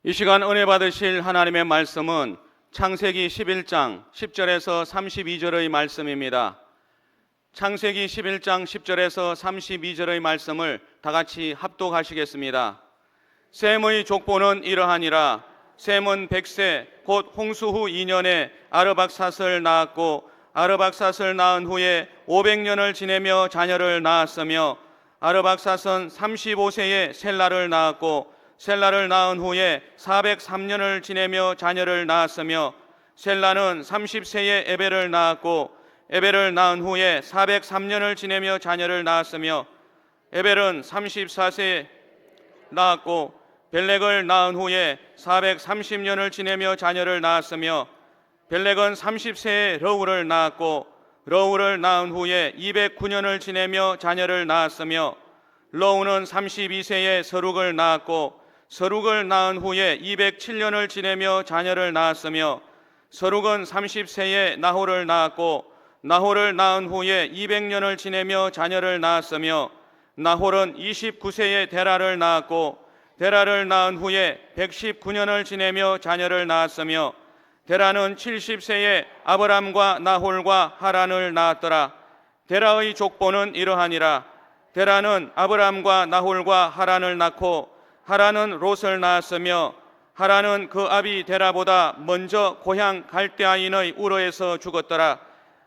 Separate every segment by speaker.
Speaker 1: 이 시간 은혜 받으실 하나님의 말씀은 창세기 11장 10절에서 32절의 말씀입니다. 창세기 11장 10절에서 32절의 말씀을 다 같이 합독하시겠습니다. 셈의 족보는 이러하니라. 셈은 100세 곧 홍수 후 2년에 아르박삿을 낳았고, 아르박삿을 낳은 후에 500년을 지내며 자녀를 낳았으며, 아르박삿은 35세에 셀라를 낳았고, 셀라를 낳은 후에 403년을 지내며 자녀를 낳았으며, 셀라는 30세에 에벨을 낳았고, 에벨을 낳은 후에 403년을 지내며 자녀를 낳았으며, 에벨은 34세에 낳았고, 벨렉을 낳은 후에 430년을 지내며 자녀를 낳았으며, 벨렉은 30세에 러우를 낳았고, 러우를 낳은 후에 209년을 지내며 자녀를 낳았으며, 러우는 32세에 서룩을 낳았고, 서룩을 낳은 후에 207년을 지내며 자녀를 낳았으며, 서룩은 30세에 나홀을 낳았고, 나홀을 낳은 후에 200년을 지내며 자녀를 낳았으며, 나홀은 29세에 데라를 낳았고, 데라를 낳은 후에 119년을 지내며 자녀를 낳았으며, 데라는 70세에 아브람과 나홀과 하란을 낳았더라. 데라의 족보는 이러하니라. 데라는 아브람과 나홀과 하란을 낳고, 하란은 롯을 낳았으며, 하란은 그 아비 데라보다 먼저 고향 갈대아인의 우르에서 죽었더라.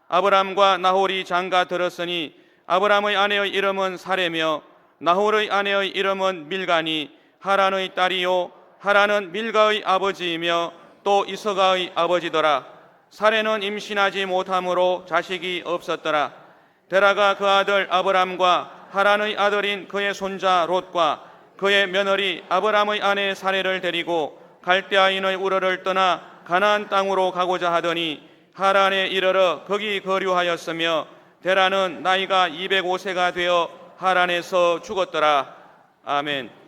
Speaker 1: 아브람과 나홀이 장가 들었으니 아브람의 아내의 이름은 사레며 나홀의 아내의 이름은 밀가니 하란의 딸이요, 하란은 밀가의 아버지이며 또 이서가의 아버지더라. 사레는 임신하지 못함으로 자식이 없었더라. 데라가 그 아들 아브람과 하란의 아들인 그의 손자 롯과 그의 며느리 아브람의 아내 사레를 데리고 갈대아인의 우르를 떠나 가나안 땅으로 가고자 하더니 하란에 이르러 거기 거류하였으며, 데라는 나이가 205세가 되어 하란에서 죽었더라. 아멘.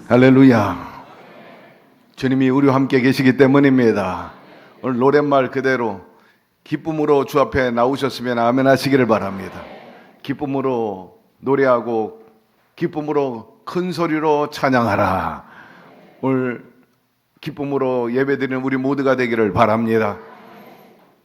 Speaker 2: 할렐루야. 주님이 우리와 함께 계시기 때문입니다. 오늘 노랫말 그대로 기쁨으로 주 앞에 나오셨으면 아멘 하시기를 바랍니다. 기쁨으로 노래하고 기쁨으로 큰 소리로 찬양하라. 오늘 기쁨으로 예배드리는 우리 모두가 되기를 바랍니다.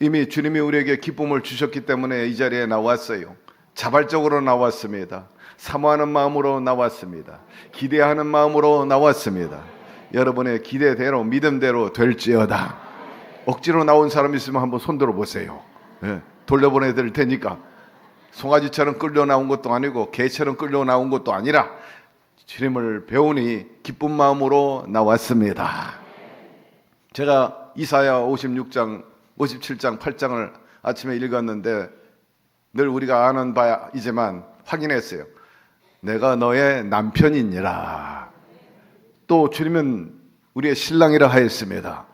Speaker 2: 이미 주님이 우리에게 기쁨을 주셨기 때문에 이 자리에 나왔어요. 자발적으로 나왔습니다. 사모하는 마음으로 나왔습니다. 기대하는 마음으로 나왔습니다. 여러분의 기대대로 믿음대로 될지어다. 억지로 나온 사람 있으면 한번 손들어 보세요. 돌려보내드릴 테니까. 송아지처럼 끌려 나온 것도 아니고 개처럼 끌려 나온 것도 아니라 주님을 배우니 기쁜 마음으로 나왔습니다. 제가 이사야 56장, 57장, 8장을 아침에 읽었는데 늘 우리가 아는 바이지만 확인했어요. 내가 너의 남편이니라. 또 주님은 우리의 신랑이라 하였습니다.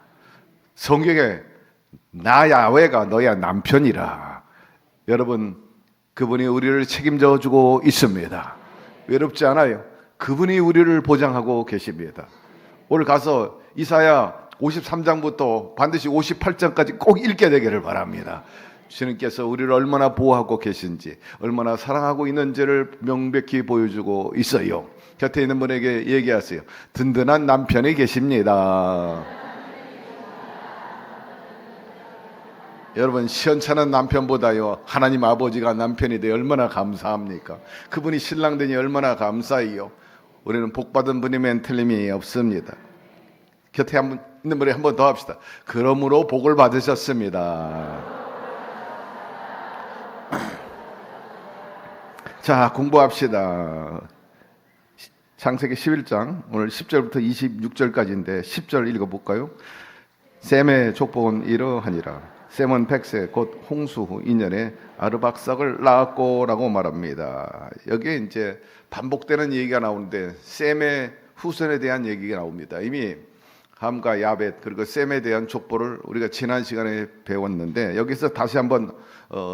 Speaker 2: 성경에 나 야훼가 너의 남편이라. 여러분, 그분이 우리를 책임져 주고 있습니다. 외롭지 않아요. 그분이 우리를 보장하고 계십니다. 오늘 가서 이사야 53장부터 반드시 58장까지 꼭 읽게 되기를 바랍니다. 주님께서 우리를 얼마나 보호하고 계신지, 얼마나 사랑하고 있는지를 명백히 보여주고 있어요. 곁에 있는 분에게 얘기하세요. 든든한 남편이 계십니다. 여러분, 시원찮은 남편보다요 하나님 아버지가 남편이 되어 얼마나 감사합니까? 그분이 신랑 되니 얼마나 감사해요. 우리는 복받은 분이면 틀림이 없습니다. 곁에 있는 분이 한 번 더 합시다. 그러므로 복을 받으셨습니다. 자, 공부합시다. 창세기 11장 오늘 10절부터 26절까지인데 10절 읽어볼까요? 셈의 족복은 이러하니라. 셈은 100세 곧 홍수 후 2년에 아르박삭을 낳았고 라고 말합니다. 여기에 이제 반복되는 얘기가 나오는데 셈의 후손에 대한 얘기가 나옵니다. 이미 함과 야벳 그리고 셈에 대한 족보를 우리가 지난 시간에 배웠는데 여기서 다시 한번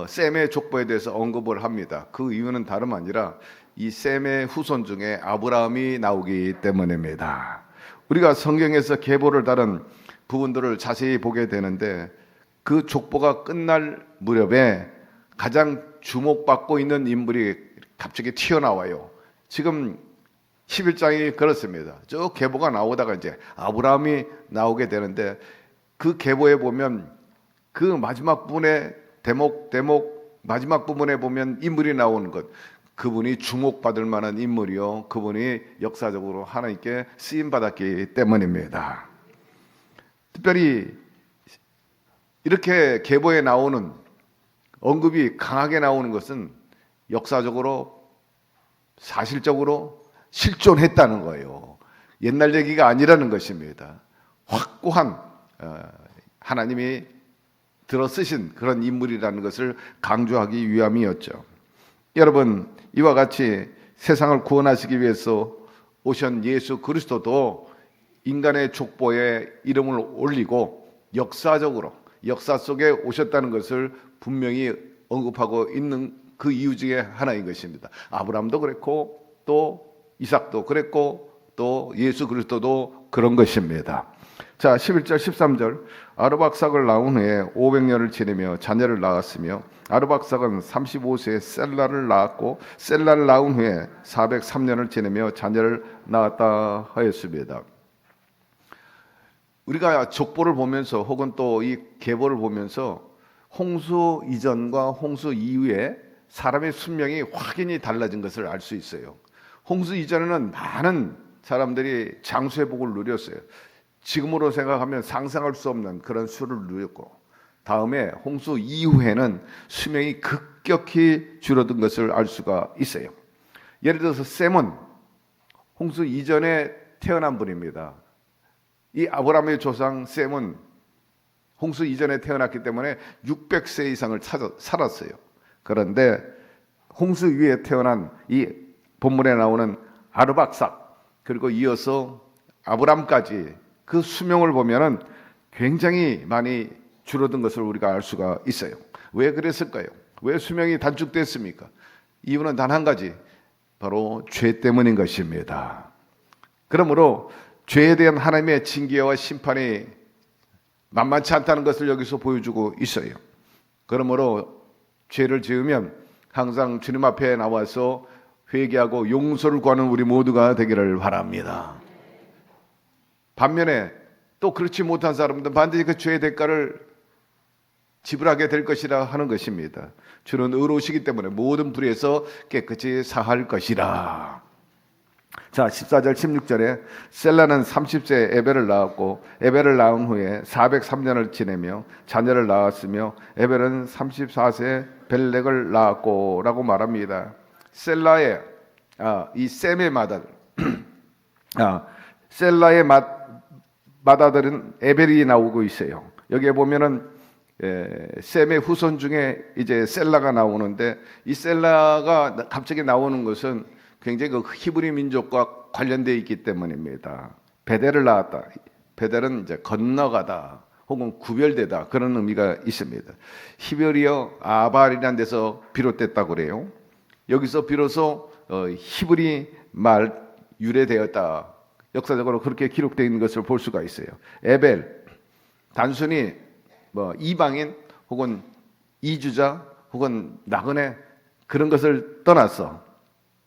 Speaker 2: 셈의 족보에 대해서 언급을 합니다. 그 이유는 다름 아니라 이 셈의 후손 중에 아브라함이 나오기 때문입니다. 우리가 성경에서 계보를 다룬 부분들을 자세히 보게 되는데 그 족보가 끝날 무렵에 가장 주목받고 있는 인물이 갑자기 튀어나와요. 지금 11장이 그렇습니다. 저 계보가 나오다가 이제 아브라함이 나오게 되는데 그 계보에 보면 그 마지막 부분에 대목 마지막 부분에 보면 인물이 나오는 것, 그분이 주목받을 만한 인물이요, 그분이 역사적으로 하나님께 쓰임 받았기 때문입니다. 특별히 이렇게 계보에 나오는 언급이 강하게 나오는 것은 역사적으로 사실적으로 실존했다는 거예요. 옛날 얘기가 아니라는 것입니다. 확고한 하나님이 들어 쓰신 그런 인물이라는 것을 강조하기 위함이었죠. 여러분, 이와 같이 세상을 구원하시기 위해서 오신 예수 그리스도도 인간의 족보에 이름을 올리고 역사 속에 오셨다는 것을 분명히 언급하고 있는 그 이유 중에 하나인 것입니다. 아브라함도 그랬고 또 이삭도 그랬고 또 예수 그리스도도 그런 것입니다. 자, 11절 13절 아르박삭을 낳은 후에 500년을 지내며 자녀를 낳았으며 아르박삭은 35세에 셀라를 낳았고 셀라를 낳은 후에 403년을 지내며 자녀를 낳았다 하였습니다. 우리가 족보를 보면서 혹은 또 이 계보를 보면서 홍수 이전과 홍수 이후에 사람의 수명이 확연히 달라진 것을 알 수 있어요. 홍수 이전에는 많은 사람들이 장수의 복을 누렸어요. 지금으로 생각하면 상상할 수 없는 그런 수를 누렸고, 다음에 홍수 이후에는 수명이 급격히 줄어든 것을 알 수가 있어요. 예를 들어서 셈은 홍수 이전에 태어난 분입니다. 이 아브라함의 조상 셈은 홍수 이전에 태어났기 때문에 600세 이상을 살았어요. 그런데 홍수 위에 태어난 이 본문에 나오는 아르박삭 그리고 이어서 아브람까지 그 수명을 보면은 굉장히 많이 줄어든 것을 우리가 알 수가 있어요. 왜 그랬을까요? 왜 수명이 단축됐습니까? 이유는 단 한 가지, 바로 죄 때문인 것입니다. 그러므로 죄에 대한 하나님의 징계와 심판이 만만치 않다는 것을 여기서 보여주고 있어요. 그러므로 죄를 지으면 항상 주님 앞에 나와서 회개하고 용서를 구하는 우리 모두가 되기를 바랍니다. 반면에 또 그렇지 못한 사람들은 반드시 그 죄의 대가를 지불하게 될 것이라 하는 것입니다. 주는 의로우시기 때문에 모든 불의에서 깨끗이 사할 것이라. 자, 14절 16절에 셀라는 30세에 에벨을 낳았고 에벨을 낳은 후에 403년을 지내며 자녀를 낳았으며 에벨은 34세에 벨렉을 낳았고 라고 말합니다. 셀라의 이 셈의 맏아들 셀라의 맏아들은 에벨이 나오고 있어요. 여기에 보면은 셈의 후손 중에 이제 셀라가 나오는데 이 셀라가 갑자기 나오는 것은 굉장히 그 히브리 민족과 관련되어 있기 때문입니다. 베델을 낳았다. 베델은 이제 건너가다 혹은 구별되다 그런 의미가 있습니다. 히브리어 아발이라는 데서 비롯됐다고 그래요. 여기서 비로소 히브리 말 유래되었다. 역사적으로 그렇게 기록되어 있는 것을 볼 수가 있어요. 에벨 단순히 이방인 혹은 이주자 혹은 나그네 그런 것을 떠나서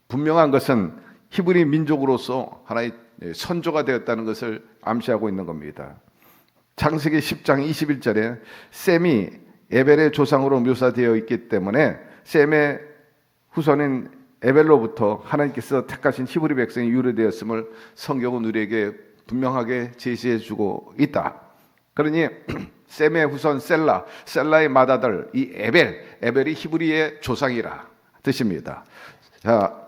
Speaker 2: 분명한 것은 히브리 민족으로서 하나의 선조가 되었다는 것을 암시하고 있는 겁니다. 창세기 10장 21절에 셈이 에벨의 조상으로 묘사되어 있기 때문에 셈의 후손인 에벨로부터 하나님께서 택하신 히브리 백성이 유래되었음을 성경은 우리에게 분명하게 제시해 주고 있다. 그러니 셈의 후손 셀라의 맏아들 이 에벨이 히브리의 조상이라 뜻입니다. 자,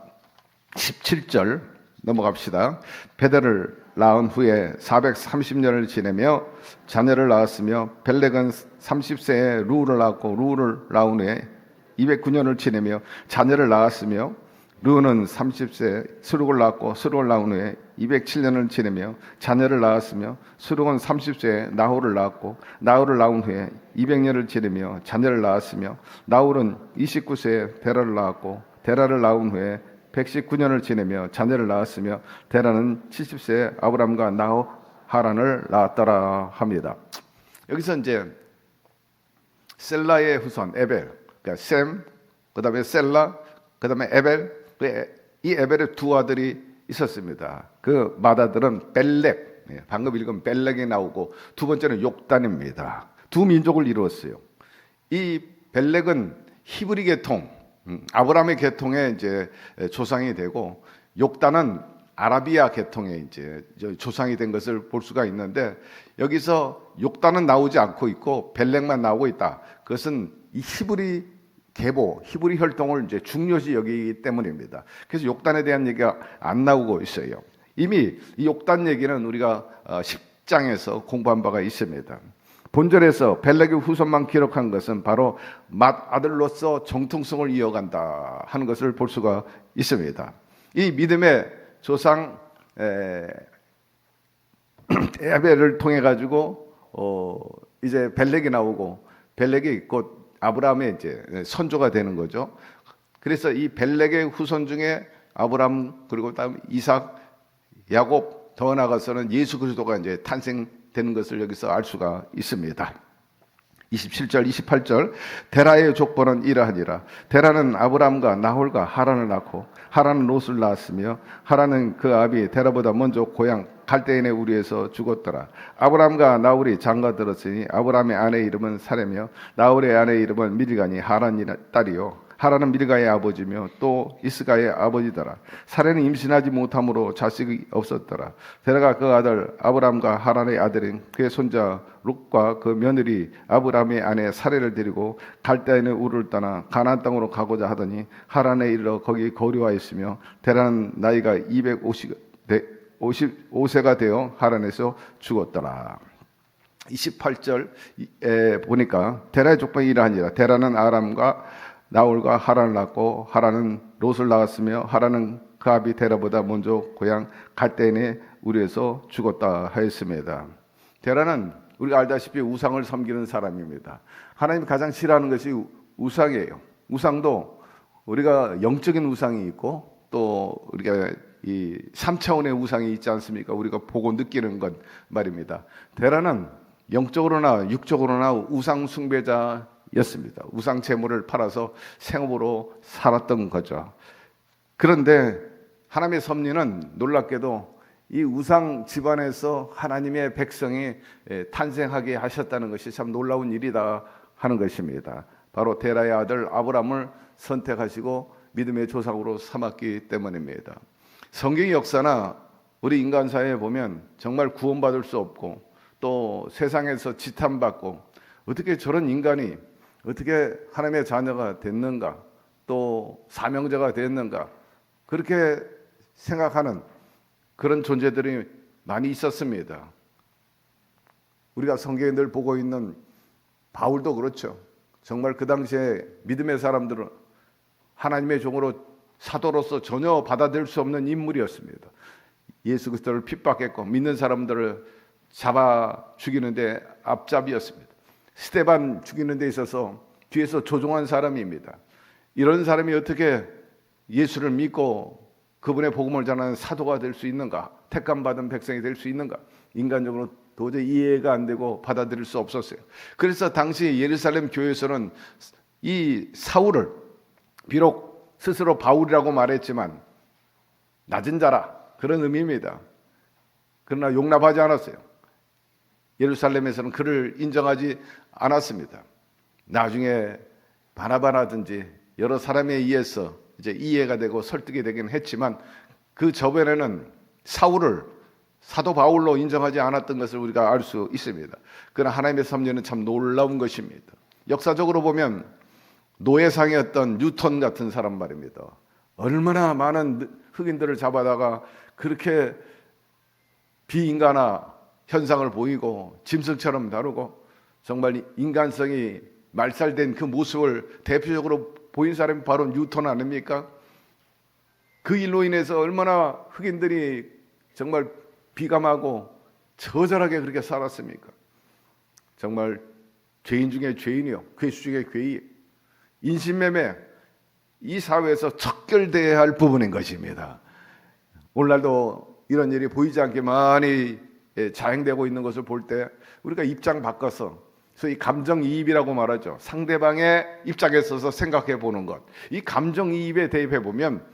Speaker 2: 17절 넘어갑시다. 베델을 낳은 후에 430년을 지내며 자녀를 낳았으며 벨렉은 30세에 루를 낳았고 루를 낳은 후에 209년을 지내며 자녀를 낳았으며 루는 30세에 스룩을 낳았고 스룩을 낳은 후에 207년을 지내며 자녀를 낳았으며 스룩은 30세에 나홀을 낳았고 나홀을 낳은 후에 200년을 지내며 자녀를 낳았으며 나홀은 29세에 데라를 낳았고 데라를 낳은 후에 119년을 지내며 자녀를 낳았으며 데라는 70세에 아브람과 나호 하란을 낳았더라 합니다. 여기서 이제 셀라의 후손 에벨, 그러니까 셈, 그다음에 셀라, 그다음에 에벨, 이 에벨의 두 아들이 있었습니다. 그 맏아들은 벨렉, 방금 읽은 벨렉이 나오고 두 번째는 욕단입니다. 두 민족을 이루었어요. 이 벨렉은 히브리 계통, 아브라함의 계통의 이제 조상이 되고 욕단은 아라비아 계통의 이제 조상이 된 것을 볼 수가 있는데 여기서 욕단은 나오지 않고 있고 벨렉만 나오고 있다. 그것은 이 히브리 계보, 히브리 혈통을 이제 중요시 여기기 때문입니다. 그래서 욕단에 대한 얘기가 안 나오고 있어요. 이미 이 욕단 얘기는 우리가 10장에서 공부한 바가 있습니다. 본절에서 벨렉의 후손만 기록한 것은 바로 맏아들로서 정통성을 이어간다 하는 것을 볼 수가 있습니다. 이 믿음의 조상 에벨을 통해 가지고 이제 벨렉이 나오고 벨렉이 곧 아브라함의 이제 선조가 되는 거죠. 그래서 이 벨렉의 후손 중에 아브라함 그리고 다음 이삭, 야곱 더 나아가서는 예수 그리스도가 이제 탄생되는 것을 여기서 알 수가 있습니다. 27절, 28절 데라의 족보는 이러하니라. 데라는 아브람과 나홀과 하란을 낳고 하란은 롯을 낳았으며 하란은 그 아비 데라보다 먼저 고향 갈대인의 우리에서 죽었더라. 아브람과 나홀이 장가들었으니 아브람의 아내 이름은 사레며 나홀의 아내 이름은 밀가니 하란이 딸이요 하란은 밀가의 아버지며 또 이스가의 아버지더라. 사레는 임신하지 못함으로 자식이 없었더라. 데라가 그 아들 아브람과 하란의 아들인 그의 손자 룻과 그 며느리 아브람의 아내 사레를 데리고 갈대인의 우를 떠나 가나안 땅으로 가고자 하더니 하란에 이르러 거기 거류하였으며 데라는 나이가 255세가 되어 하란에서 죽었더라. 28절에 보니까 데라의 족보는 이러하니라. 데라는 아람과 나홀과 하란을 낳고 하란은 롯을 낳았으며 하란은 그 아비 데라보다 먼저 고향 갈대인의 우리에서 죽었다 하였습니다. 데라는 우리가 알다시피 우상을 섬기는 사람입니다. 하나님이 가장 싫어하는 것이 우상이에요. 우상도 우리가 영적인 우상이 있고 또 우리가 이 3차원의 우상이 있지 않습니까? 우리가 보고 느끼는 것 말입니다. 데라는 영적으로나 육적으로나 우상 숭배자였습니다. 우상 제물을 팔아서 생업으로 살았던 거죠. 그런데 하나님의 섭리는 놀랍게도 이 우상 집안에서 하나님의 백성이 탄생하게 하셨다는 것이 참 놀라운 일이다 하는 것입니다. 바로 데라의 아들 아브람을 선택하시고 믿음의 조상으로 삼았기 때문입니다. 성경의 역사나 우리 인간사회에 보면 정말 구원받을 수 없고 또 세상에서 지탄받고 어떻게 저런 인간이 어떻게 하나님의 자녀가 됐는가, 또 사명자가 됐는가, 그렇게 생각하는 그런 존재들이 많이 있었습니다. 우리가 성경에 늘 보고 있는 바울도 그렇죠. 정말 그 당시에 믿음의 사람들은 하나님의 종으로 사도로서 전혀 받아들일 수 없는 인물이었습니다. 예수 그리스도를 핍박했고 믿는 사람들을 잡아 죽이는데 앞잡이였습니다. 스데반 죽이는 데 있어서 뒤에서 조종한 사람입니다. 이런 사람이 어떻게 예수를 믿고 그분의 복음을 전하는 사도가 될 수 있는가? 택감받은 백성이 될 수 있는가? 인간적으로 도저히 이해가 안 되고 받아들일 수 없었어요. 그래서 당시 예루살렘 교회에서는 이 사울을 비록 스스로 바울이라고 말했지만 낮은 자라, 그런 의미입니다. 그러나 용납하지 않았어요. 예루살렘에서는 그를 인정하지 않았습니다. 나중에 바나바라든지 여러 사람에 의해서 이제 이해가 되고 설득이 되긴 했지만 그 저변에는 사울을 사도 바울로 인정하지 않았던 것을 우리가 알 수 있습니다. 그러나 하나님의 섭리는 참 놀라운 것입니다. 역사적으로 보면 노예상이었던 뉴턴 같은 사람 말입니다. 얼마나 많은 흑인들을 잡아다가 그렇게 비인간화 현상을 보이고 짐승처럼 다루고 정말 인간성이 말살된 그 모습을 대표적으로 보인 사람이 바로 뉴턴 아닙니까? 그 일로 인해서 얼마나 흑인들이 정말 비감하고 처절하게 그렇게 살았습니까? 정말 죄인 중에 죄인이요, 괴수 중에 괴이, 인신매매, 이 사회에서 척결돼야 할 부분인 것입니다. 오늘날도 이런 일이 보이지 않게 많이 자행되고 있는 것을 볼 때 우리가 입장 바꿔서 소위 감정이입이라고 말하죠. 상대방의 입장에 서서 생각해 보는 것. 이 감정이입에 대입해 보면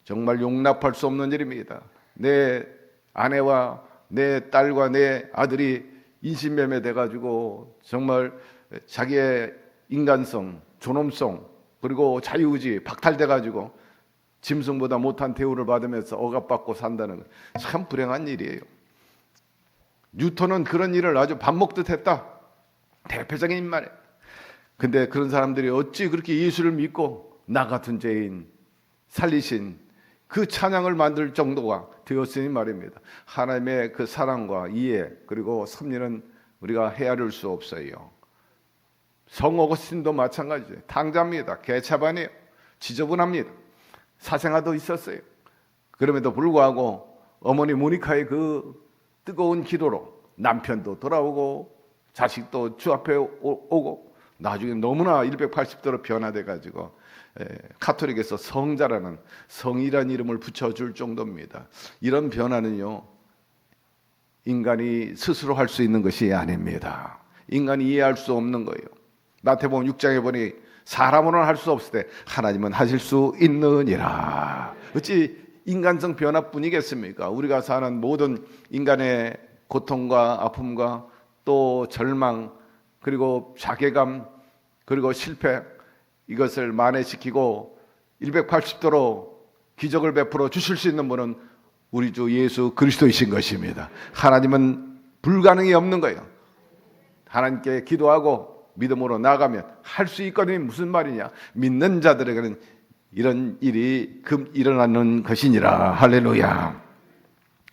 Speaker 2: 정말 용납할 수 없는 일입니다. 내 아내와 내 딸과 내 아들이 인신매매 돼가지고 정말 자기의 인간성, 존엄성, 그리고 자유의지 박탈돼가지고 짐승보다 못한 대우를 받으면서 억압받고 산다는 것. 참 불행한 일이에요. 뉴턴은 그런 일을 아주 밥 먹듯 했다. 대표적인 말이에요. 근데 그런 사람들이 어찌 그렇게 예수를 믿고 나 같은 죄인 살리신 그 찬양을 만들 정도가 되었으니 말입니다. 하나님의 그 사랑과 이해 그리고 섭리는 우리가 헤아릴 수 없어요. 성 어거스틴도 마찬가지예요. 탕자입니다. 개차반이에요. 지저분합니다. 사생아도 있었어요. 그럼에도 불구하고 어머니 모니카의 그 뜨거운 기도로 남편도 돌아오고 자식도 주 앞에 오고 나중에 너무나 180도로 변화돼 가지고 카톨릭에서 성자라는 성이라는 이름을 붙여줄 정도입니다. 이런 변화는요, 인간이 스스로 할 수 있는 것이 아닙니다. 인간이 이해할 수 없는 거예요. 마태복음 6장에 보니 사람으로는 할 수 없을 때 하나님은 하실 수 있느니라. 어찌 인간성 변화뿐이겠습니까? 우리가 사는 모든 인간의 고통과 아픔과 또 절망 그리고 자괴감 그리고 실패, 이것을 만회시키고 180도로 기적을 베풀어 주실 수 있는 분은 우리 주 예수 그리스도이신 것입니다. 하나님은 불가능이 없는 거예요. 하나님께 기도하고 믿음으로 나가면 할 수 있거든요. 무슨 말이냐? 믿는 자들에게는 이런 일이 금 일어나는 것이니라. 할렐루야.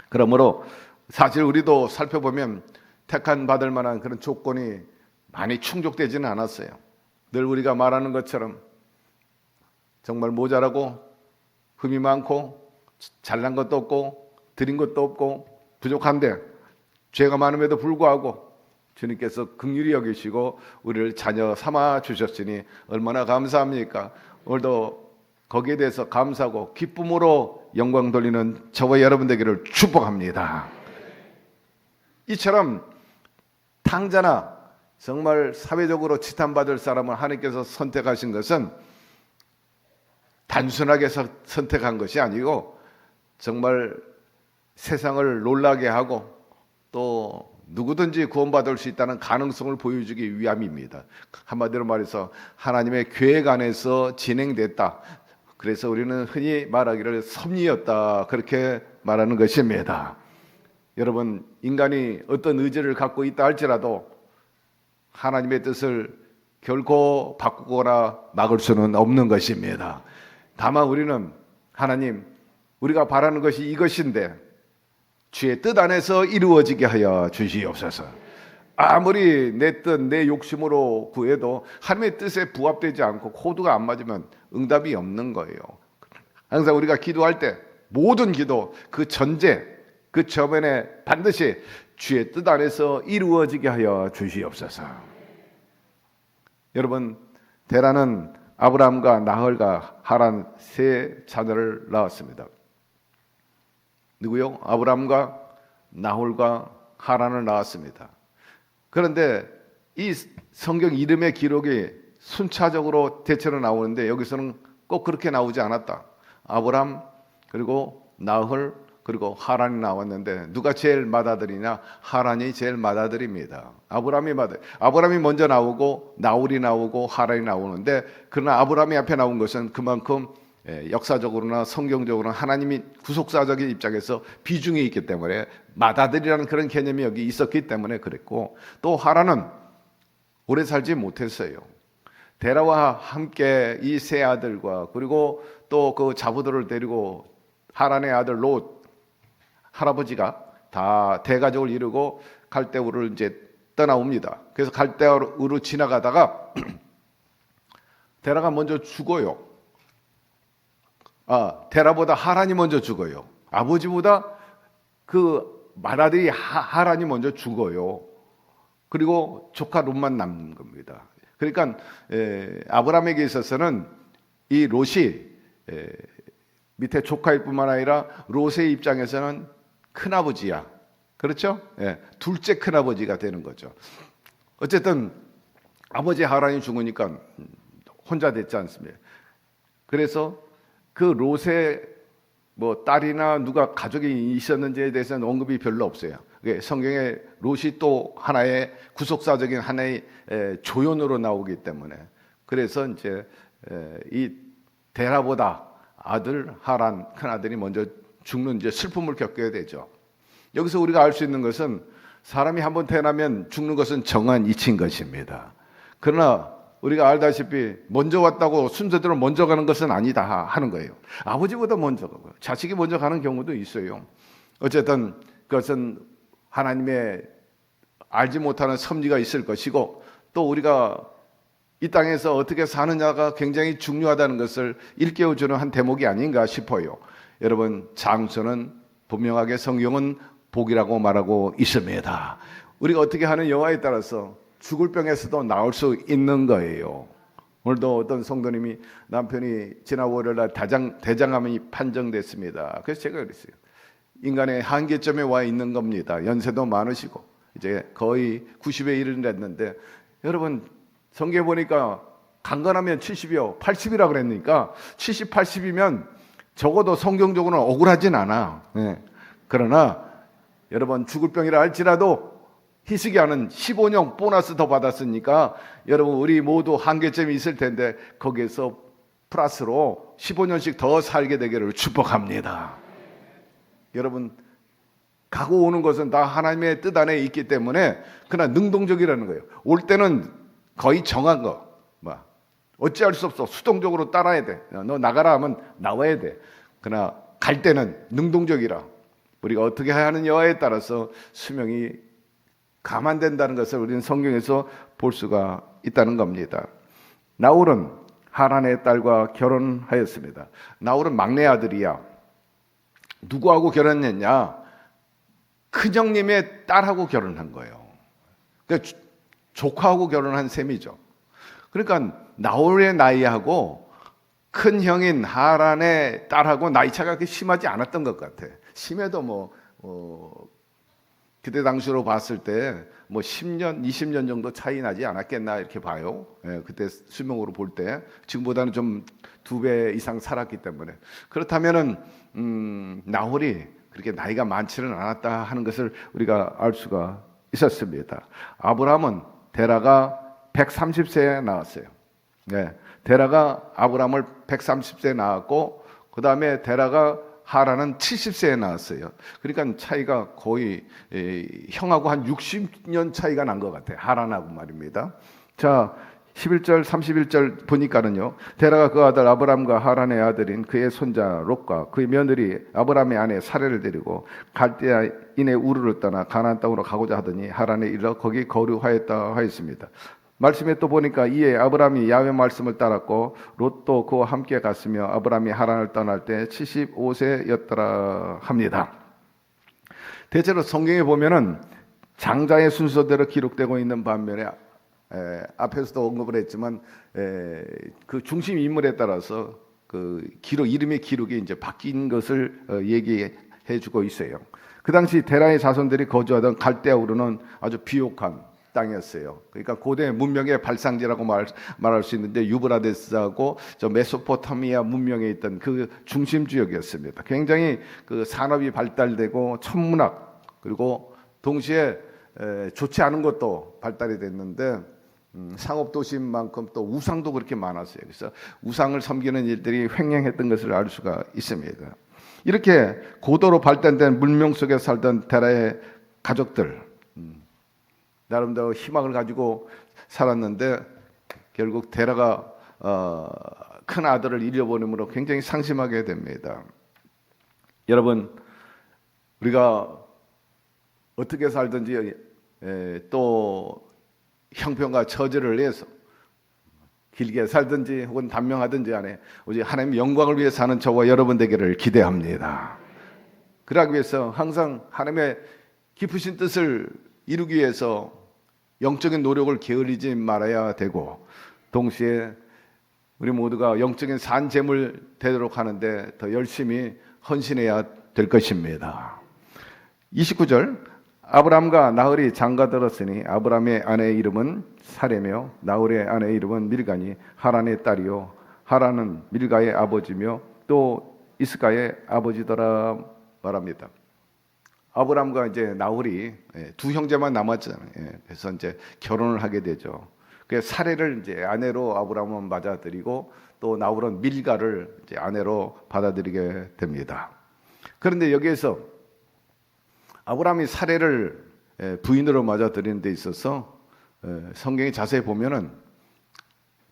Speaker 2: 그러므로 사실 우리도 살펴보면 택한 받을 만한 그런 조건이 많이 충족되지는 않았어요. 늘 우리가 말하는 것처럼 정말 모자라고 흠이 많고 잘난 것도 없고 드린 것도 없고 부족한데 죄가 많음에도 불구하고 주님께서 긍휼히 여기시고 우리를 자녀 삼아 주셨으니 얼마나 감사합니까? 오늘도 거기에 대해서 감사하고 기쁨으로 영광 돌리는 저와 여러분 되기를 축복합니다. 이처럼 탕자나 정말 사회적으로 지탄받을 사람을 하나님께서 선택하신 것은 단순하게 선택한 것이 아니고 정말 세상을 놀라게 하고 또 누구든지 구원받을 수 있다는 가능성을 보여주기 위함입니다. 한마디로 말해서 하나님의 계획 안에서 진행됐다. 그래서 우리는 흔히 말하기를 섭리였다, 그렇게 말하는 것입니다. 여러분, 인간이 어떤 의지를 갖고 있다 할지라도 하나님의 뜻을 결코 바꾸거나 막을 수는 없는 것입니다. 다만 우리는 하나님, 우리가 바라는 것이 이것인데 주의 뜻 안에서 이루어지게 하여 주시옵소서. 아무리 내 뜻, 내 욕심으로 구해도 하나님의 뜻에 부합되지 않고 코드가 안 맞으면 응답이 없는 거예요. 항상 우리가 기도할 때 모든 기도 그 전제, 그 저변에 반드시 주의 뜻 안에서 이루어지게 하여 주시옵소서. 여러분, 데라는 아브라함과 나홀과 하란 세 자녀를 낳았습니다. 누구요? 아브라함과 나홀과 하란을 낳았습니다. 그런데 이 성경 이름의 기록이 순차적으로 대체로 나오는데 여기서는 꼭 그렇게 나오지 않았다. 아브라함, 그리고 나홀, 그리고 하란이 나왔는데 누가 제일 맏아들이냐? 하란이 제일 맏아들입니다. 아브라함이 먼저 나오고 나홀이 나오고 하란이 나오는데, 그러나 아브라함이 앞에 나온 것은 그만큼 역사적으로나 성경적으로나 하나님이 구속사적인 입장에서 비중이 있기 때문에 맏아들이라는 그런 개념이 여기 있었기 때문에 그랬고, 또 하란은 오래 살지 못했어요. 데라와 함께 이 세 아들과 그리고 또 그 자부들을 데리고 하란의 아들 롯 할아버지가 다 대가족을 이루고 갈대우를 이제 떠나옵니다. 그래서 갈대우로 지나가다가 데라가 먼저 죽어요. 데라보다 하란이 먼저 죽어요. 아버지보다 그 맏아들이 하란이 먼저 죽어요. 그리고 조카 롯만 남는 겁니다. 그러니까 아브라함에게 있어서는 이 롯이 밑에 조카일 뿐만 아니라 롯의 입장에서는 큰아버지야. 그렇죠? 둘째 큰아버지가 되는 거죠. 어쨌든 아버지 하란이 죽으니까 혼자 됐지 않습니까? 그래서 그 롯의 뭐 딸이나 누가 가족이 있었는지에 대해서는 언급이 별로 없어요. 성경에 롯이 또 하나의 구속사적인 하나의 조연으로 나오기 때문에, 그래서 이제 이 데라보다 아들 하란 큰 아들이 먼저 죽는 이제 슬픔을 겪게 되죠. 여기서 우리가 알 수 있는 것은 사람이 한번 태어나면 죽는 것은 정한 이치인 것입니다. 그러나 우리가 알다시피 먼저 왔다고 순서대로 먼저 가는 것은 아니다 하는 거예요. 아버지보다 먼저 가고 자식이 먼저 가는 경우도 있어요. 어쨌든 그것은 하나님의 알지 못하는 섭리가 있을 것이고, 또 우리가 이 땅에서 어떻게 사느냐가 굉장히 중요하다는 것을 일깨워주는 한 대목이 아닌가 싶어요. 여러분, 장소는 분명하게 성경은 복이라고 말하고 있습니다. 우리가 어떻게 하는 여하에 따라서 죽을 병에서도 나올 수 있는 거예요. 오늘도 어떤 성도님이 남편이 지난 월요일날 대장암이 판정됐습니다. 그래서 제가 그랬어요. 인간의 한계점에 와 있는 겁니다. 연세도 많으시고 이제 거의 90에 이르렀는데, 여러분 성경에 보니까 강건하면 70이요 80이라 그랬으니까 70, 80이면 적어도 성경적으로는 억울하진 않아. 그러나 여러분 죽을 병이라 할지라도 희석이 하는 15년 보너스 더 받았으니까 여러분 우리 모두 한계점이 있을 텐데 거기에서 플러스로 15년씩 더 살게 되기를 축복합니다. 여러분 가고 오는 것은 다 하나님의 뜻 안에 있기 때문에 그러나 능동적이라는 거예요. 올 때는 거의 정한 거, 어찌할 수 없어. 수동적으로 따라야 돼. 너 나가라 하면 나와야 돼. 그러나 갈 때는 능동적이라. 우리가 어떻게 해야 하는 여하에 따라서 수명이 감안된다는 것을 우리는 성경에서 볼 수가 있다는 겁니다. 나홀은 하란의 딸과 결혼하였습니다. 나홀은 막내 아들이야. 누구하고 결혼했냐? 큰형님의 딸하고 결혼한 거예요. 그러니까 조카하고 결혼한 셈이죠. 그러니까 나홀의 나이하고 큰 형인 하란의 딸하고 나이 차가 그렇게 심하지 않았던 것 같아. 심해도 그때 당시로 봤을 때 10년, 20년 정도 차이 나지 않았겠나 이렇게 봐요. 예, 그때 수명으로 볼 때 지금보다는 좀 2배 이상 살았기 때문에. 그렇다면은 나홀이 그렇게 나이가 많지는 않았다 하는 것을 우리가 알 수가 있었습니다. 아브라함은 데라가 130세에 나왔어요. 네, 데라가 아브라함을 130세에 낳았고 그 다음에 데라가 하란은 70세에 나왔어요. 그러니까 차이가 거의 형하고 한 60년 차이가 난 것 같아요. 하란하고 말입니다. 자, 11절 31절 보니까는요, 데라가 그 아들 아브람과 하란의 아들인 그의 손자 롯과 그의 며느리 아브람의 아내 사레를 데리고 갈대아인의 우르를 떠나 가나안 땅으로 가고자 하더니 하란에 이르러 거기 거류하였다 하였습니다. 말씀에 또 보니까 이에 아브람이 야훼 말씀을 따랐고 롯도 그와 함께 갔으며 아브람이 하란을 떠날 때 75세였더라 합니다. 대체로 성경에 보면은 장자의 순서대로 기록되고 있는 반면에 앞에서도 언급을 했지만 그 중심 인물에 따라서 그 기록 이름의 기록이 이제 바뀐 것을 얘기해 주고 있어요. 그 당시 데라의 자손들이 거주하던 갈대아 우르는 아주 비옥한 땅이었어요. 그러니까 고대 문명의 발상지라고 말할 수 있는데 유브라데스하고 저 메소포타미아 문명에 있던 그 중심 지역이었습니다. 굉장히 그 산업이 발달되고 천문학 그리고 동시에 좋지 않은 것도 발달이 됐는데 상업 도시인 만큼 또 우상도 그렇게 많았어요. 그래서 우상을 섬기는 일들이 횡행했던 것을 알 수가 있습니다. 이렇게 고도로 발달된 문명 속에 살던 데라의 가족들 나름대로 희망을 가지고 살았는데 결국 데라가 큰 아들을 잃어버림으로 굉장히 상심하게 됩니다. 여러분 우리가 어떻게 살든지 또 형편과 처지를 위해서 길게 살든지 혹은 단명하든지 간에 오직 하나님의 영광을 위해 사는 저와 여러분 되기를 기대합니다. 그러기 위해서 항상 하나님의 깊으신 뜻을 이루기 위해서 영적인 노력을 게으르지 말아야 되고 동시에 우리 모두가 영적인 산 제물 되도록 하는데 더 열심히 헌신해야 될 것입니다. 29절 아브람과 나홀이 장가들었으니 아브람의 아내의 이름은 사레며 나홀의 아내의 이름은 밀가니 하란의 딸이요 하란은 밀가의 아버지며 또 이스가의 아버지더라 말합니다. 아브람과 이제 나홀이 두 형제만 남았잖아요. 그래서 이제 결혼을 하게 되죠. 그래서 사레를 이제 아내로 아브람은 맞아들이고 또 나홀은 밀가를 이제 아내로 받아들이게 됩니다. 그런데 여기에서 아브람이 사레를 부인으로 맞아들이는 데 있어서 성경에 자세히 보면은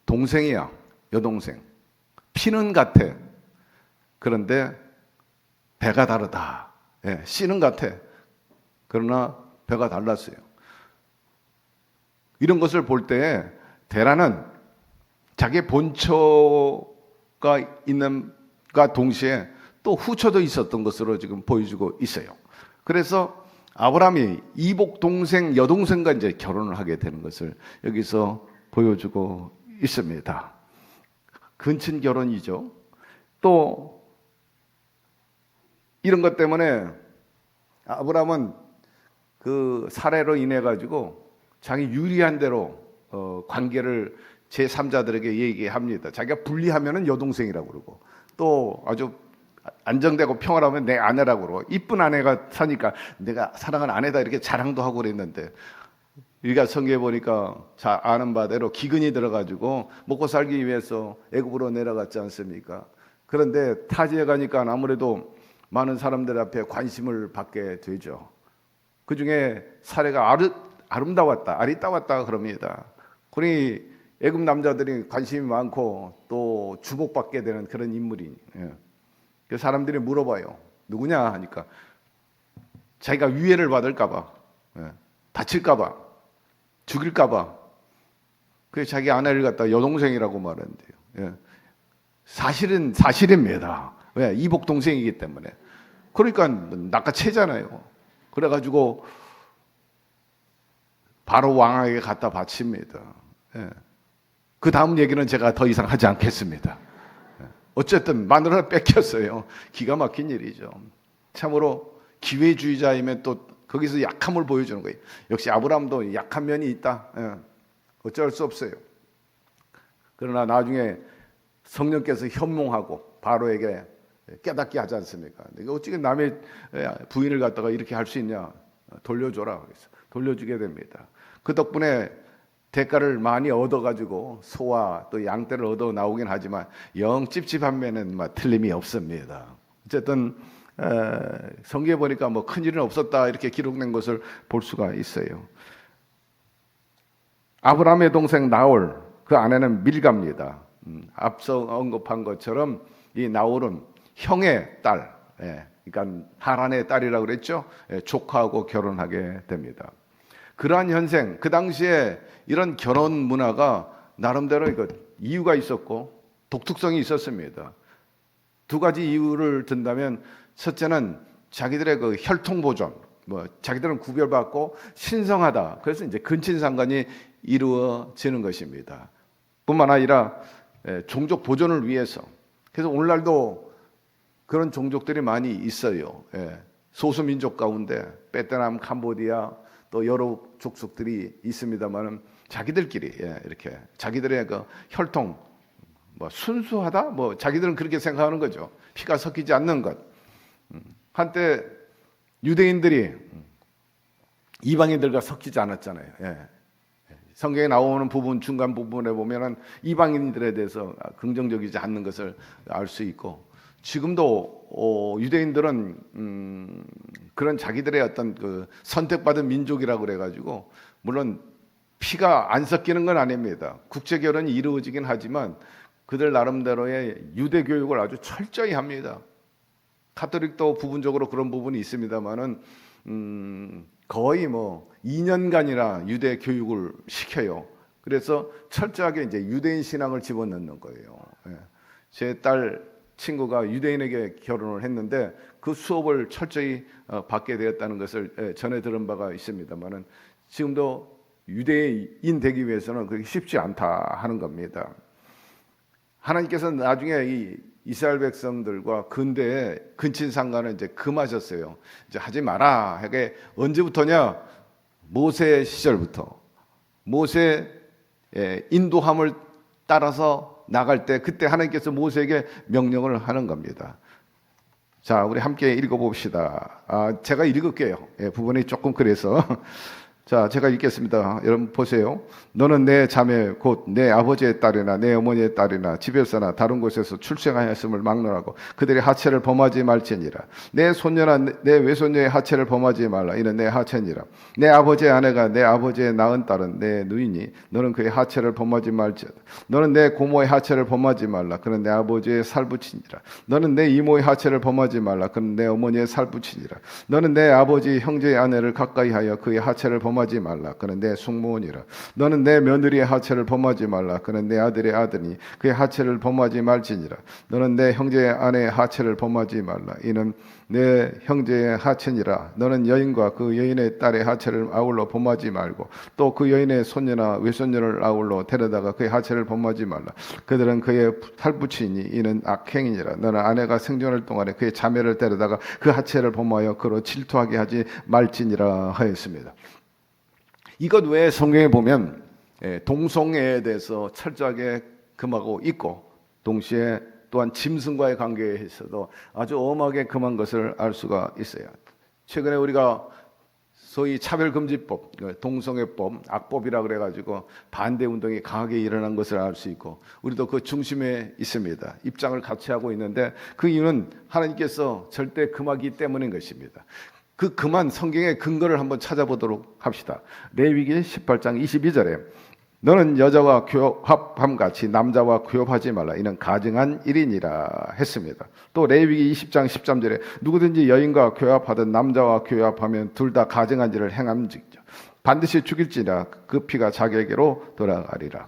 Speaker 2: 동생이야, 여동생. 피는 같아. 그런데 배가 다르다. 씨는 같아. 그러나 배가 달랐어요. 이런 것을 볼 때 데라는 자기의 본처가 있는가 동시에 또 후처도 있었던 것으로 지금 보여주고 있어요. 그래서 아브라함이 이복 동생, 여동생과 이제 결혼을 하게 되는 것을 여기서 보여주고 있습니다. 근친 결혼이죠. 또 이런 것 때문에 아브라함은 그 사례로 인해 가지고 자기 유리한 대로 관계를 제3자들에게 얘기합니다. 자기가 불리하면은 여동생이라고 그러고 또 아주 안정되고 평화로우면 내 아내라고 그러고 이쁜 아내가 사니까 내가 사랑하는 아내다 이렇게 자랑도 하고 그랬는데 우리가 성경에 보니까 잘 아는 바대로 기근이 들어가지고 먹고 살기 위해서 애굽으로 내려갔지 않습니까? 그런데 타지에 가니까 아무래도 많은 사람들 앞에 관심을 받게 되죠. 그 중에 사례가 아름다웠다, 아리따웠다 그럽니다. 그러니 애굽 남자들이 관심이 많고 또 주목받게 되는 그런 인물이. 그 사람들이 물어봐요. 누구냐 하니까 자기가 위해를 받을까봐, 다칠까봐, 죽일까봐. 그래서 자기 아내를 갖다 여동생이라고 말하는데요. 사실은 사실입니다. 왜? 이복 동생이기 때문에. 그러니까 낚아채잖아요. 그래가지고 바로 왕에게 갖다 바칩니다. 그 다음 얘기는 제가 더 이상 하지 않겠습니다. 어쨌든 마누라를 뺏겼어요. 기가 막힌 일이죠. 참으로 기회주의자이면 또 거기서 약함을 보여주는 거예요. 역시 아브라함도 약한 면이 있다. 어쩔 수 없어요. 그러나 나중에 성령께서 현몽하고 바로에게 깨닫게 하지 않습니까? 내가 어떻게 남의 부인을 갖다가 이렇게 할 수 있냐? 돌려줘라. 그래서 돌려주게 됩니다. 그 덕분에 대가를 많이 얻어가지고 소와 또 양떼를 얻어 나오긴 하지만 영 찝찝한 면은 틀림이 없습니다. 어쨌든 성경에 보니까 뭐 큰일은 없었다 이렇게 기록된 것을 볼 수가 있어요. 아브라함의 동생 나홀, 그 아내는 밀가입니다. 앞서 언급한 것처럼 이 나홀은 형의 딸, 그러니까 하란의 딸이라고 그랬죠. 조카하고 결혼하게 됩니다. 그러한 현생, 그 당시에 이런 결혼 문화가 나름대로 이유가 있었고 독특성이 있었습니다. 두 가지 이유를 든다면, 첫째는 자기들의 그 혈통 보존, 자기들은 구별받고 신성하다. 그래서 이제 근친상간이 이루어지는 것입니다. 뿐만 아니라 종족 보존을 위해서. 그래서 오늘날도 그런 종족들이 많이 있어요. 소수 민족 가운데 베트남, 캄보디아 또 여러 족속들이 있습니다만은 자기들끼리 이렇게 자기들의 그 혈통 순수하다 자기들은 그렇게 생각하는 거죠. 피가 섞이지 않는 것. 한때 유대인들이 이방인들과 섞이지 않았잖아요. 성경에 나오는 부분 중간 부분에 보면은 이방인들에 대해서 긍정적이지 않는 것을 알 수 있고, 지금도 유대인들은 그런 자기들의 어떤 그 선택받은 민족이라고 그래가지고, 물론 피가 안 섞이는 건 아닙니다. 국제 결혼이 이루어지긴 하지만 그들 나름대로의 유대 교육을 아주 철저히 합니다. 카톨릭도 부분적으로 그런 부분이 있습니다만은 거의 2년간이나 유대 교육을 시켜요. 그래서 철저하게 이제 유대인 신앙을 집어넣는 거예요. 제 딸 친구가 유대인에게 결혼을 했는데 그 수업을 철저히 받게 되었다는 것을 전해 들은 바가 있습니다만은, 지금도 유대인 되기 위해서는 그렇게 쉽지 않다 하는 겁니다. 하나님께서 나중에 이 이스라엘 백성들과 근대에 근친상간을 이제 금하셨어요. 이제 하지 마라. 이게 언제부터냐? 모세 시절부터. 모세 인도함을 따라서 나갈 때, 그때 하나님께서 모세에게 명령을 하는 겁니다. 자, 우리 함께 읽어봅시다. 제가 읽을게요. 부분이 조금 그래서. 자, 제가 읽겠습니다. 여러분 보세요. 너는 내 자매 곧 내 아버지의 딸이나 내 어머니의 딸이나 집에서나 다른 곳에서 출생하였음을 막론하고 그들의 하체를 범하지 말지니라. 내 손녀나 내 외손녀의 하체를 범하지 말라. 이는 내 하체니라. 내 아버지의 아내가 내 아버지의 낳은 딸은 내 누이니 너는 그의 하체를 범하지 말지어다. 너는 내 고모의 하체를 범하지 말라. 그는 내 아버지의 살부친이라. 너는 내 이모의 하체를 범하지 말라. 그는 내 어머니의 살부친이라. 너는 내 아버지 형제의 아내를 가까이 하여 그의 하체를 범하지 말라. 그는 내 숙모니라. 너는 내 며느리의 하체를 범하지 말라. 그는 내 아들의 아드니 그의 하체를 범하지 말지니라. 너는 내 형제의 아내의 하체를 범하지 말라. 이는 내 형제의 하체니라. 너는 여인과 그 여인의 딸의 하체를 아울러 범하지 말고 또 그 여인의 손녀나 외손녀를 아울러 데려다가 그의 하체를 범하지 말라. 그들은 그의 살부치니 이는 악행이니라. 너는 아내가 생존할 동안에 그의 자매를 데려다가 그 하체를 범하여 그로 질투하게 하지 말지니라 하였습니다. 이것 외에 성경에 보면 동성애에 대해서 철저하게 금하고 있고, 동시에 또한 짐승과의 관계에 있어도 아주 엄하게 금한 것을 알 수가 있어요. 최근에 우리가 소위 차별금지법, 동성애법, 악법이라 그래가지고 반대 운동이 강하게 일어난 것을 알 수 있고, 우리도 그 중심에 있습니다. 입장을 같이 하고 있는데 그 이유는 하나님께서 절대 금하기 때문인 것입니다. 그 금한 성경의 근거를 한번 찾아보도록 합시다. 레위기 18장 22절에 너는 여자와 교합함 같이 남자와 교합하지 말라. 이는 가증한 일이니라 했습니다. 또 레위기 20장 13절에 누구든지 여인과 교합하든 남자와 교합하면 둘 다 가증한 일을 행함직죠. 반드시 죽일지라 그 피가 자기에게로 돌아가리라.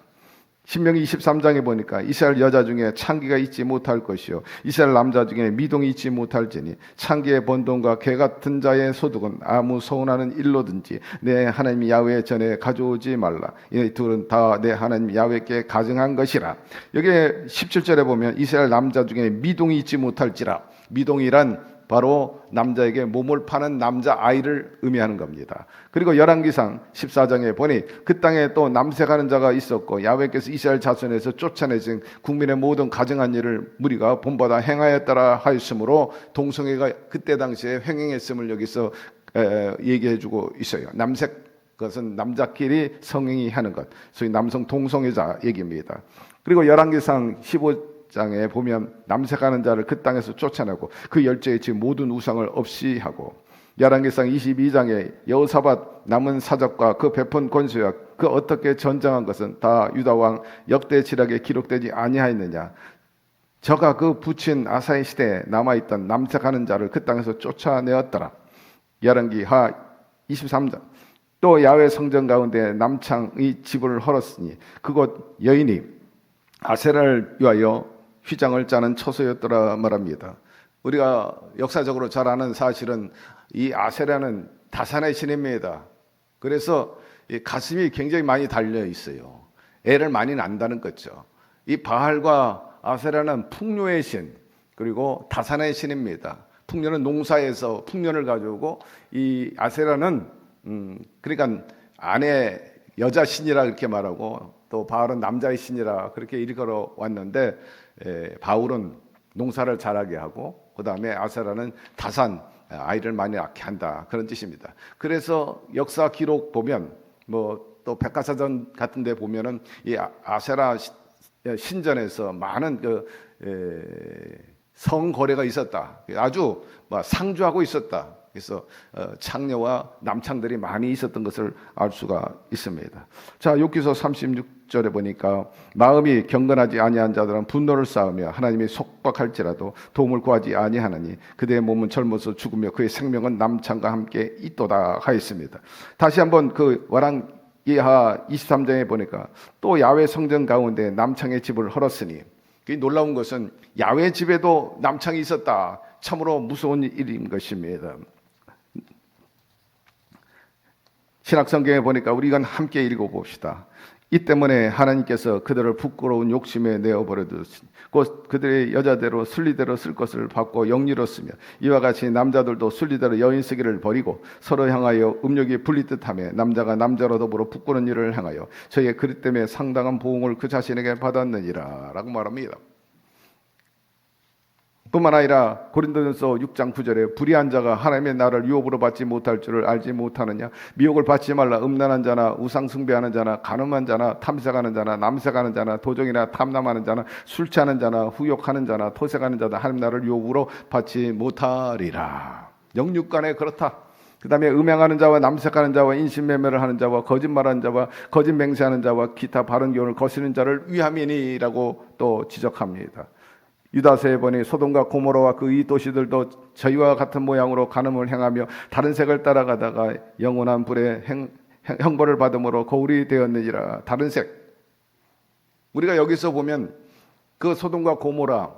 Speaker 2: 신명기 23장에 보니까 이스라엘 여자 중에 창기가 있지 못할 것이요 이스라엘 남자 중에 미동이 있지 못할지니 창기의 번동과 개 같은 자의 소득은 아무 서운하는 일로든지 내 하나님 야훼 전에 가져오지 말라. 이 둘은 다 내 하나님 야훼께 가증한 것이라. 여기에 17절에 보면 이스라엘 남자 중에 미동이 있지 못할지라. 미동이란 바로 남자에게 몸을 파는 남자 아이를 의미하는 겁니다. 그리고 열왕기상 14장에 보니 그 땅에 또 남색하는 자가 있었고 야훼께서 이스라엘 자손에서 쫓아내신 국민의 모든 가증한 일을 무리가 본받아 행하였더라 하였으므로 동성애가 그때 당시에 횡행했음을 여기서 얘기해주고 있어요. 남색 그것은 남자끼리 성행위 하는 것, 소위 남성 동성애자 얘기입니다. 그리고 열왕기상 15장에 보면 남색하는 자를 그 땅에서 쫓아내고 그 열조의 집 모든 우상을 없이 하고, 열왕기상 22장에 여호사밧 남은 사적과 그 베푼 권수와 그 어떻게 전쟁한 것은 다 유다왕 역대지략에 기록되지 아니하였느냐. 저가 그 붙인 아사의 시대에 남아있던 남색하는 자를 그 땅에서 쫓아내었더라. 열왕기하 23장 또 야훼 성전 가운데 남창의 집을 헐었으니 그곳 여인이 아세라를 위하여 휘장을 짜는 처소였더라 말합니다. 우리가 역사적으로 잘 아는 사실은 이 아세라는 다산의 신입니다. 그래서 이 가슴이 굉장히 많이 달려 있어요. 애를 많이 낳는다는 거죠. 이 바알과 아세라는 풍요의 신, 그리고 다산의 신입니다. 풍요는 농사에서 풍년을 가져오고, 이 아세라는 그러니까 아내 여자 신이라 그렇게 말하고, 또 바울은 남자의 신이라 그렇게 일컬어 왔는데, 바울은 농사를 잘하게 하고 그 다음에 아세라는 다산 아이를 많이 낳게 한다, 그런 뜻입니다. 그래서 역사 기록 보면 뭐 또 백과사전 같은 데 보면은 이 아세라 신전에서 많은 그 성거래가 있었다, 아주 상주하고 있었다. 그래서 창녀와 남창들이 많이 있었던 것을 알 수가 있습니다. 자, 욥기서 36절에 보니까 마음이 경건하지 아니한 자들은 분노를 쌓으며 하나님이 속박할지라도 도움을 구하지 아니하나니 그대의 몸은 젊어서 죽으며 그의 생명은 남창과 함께 있도다 하였습니다. 다시 한번 그 열왕기하 23장에 보니까 또 야훼 성전 가운데 남창의 집을 헐었으니, 놀라운 것은 야훼 집에도 남창이 있었다. 참으로 무서운 일인 것입니다. 신약성경에 보니까 우리가 함께 읽어봅시다. 이 때문에 하나님께서 그들을 부끄러운 욕심에 내어버려두시니 곧 그들의 여자대로 순리대로 쓸 것을 받고 영리로 쓰며 이와 같이 남자들도 순리대로 여인 쓰기를 버리고 서로 향하여 음욕이 불릴 듯하며 남자가 남자로 더불어 부끄러운 일을 행하여 저희의 그릇 때문에 상당한 보응을 그 자신에게 받았느니라 라고 말합니다. 뿐만 아니라 고린도전서 6장 9절에 불의한 자가 하나님의 나라를 유업으로 받지 못할 줄을 알지 못하느냐. 미혹을 받지 말라. 음란한 자나 우상 숭배하는 자나 간음한 자나 탐색하는 자나 남색하는 자나 도적이나 탐남하는 자나 술 취하는 자나 후욕하는 자나 토색하는 자나 하나님 나라를 유업으로 받지 못하리라. 영육간에 그렇다. 그 다음에 음행하는 자와 남색하는 자와 인신매매를 하는 자와 거짓말하는 자와 거짓 맹세하는 자와 기타 바른 교훈을 거스르는 자를 위함이니라고 또 지적합니다. 유다서에 보니 소돔과 고모라와 그 이 도시들도 저희와 같은 모양으로 간음을 행하며 다른 색을 따라가다가 영원한 불에 형벌을 받음으로 거울이 되었느니라. 다른 색. 우리가 여기서 보면 그 소돔과 고모라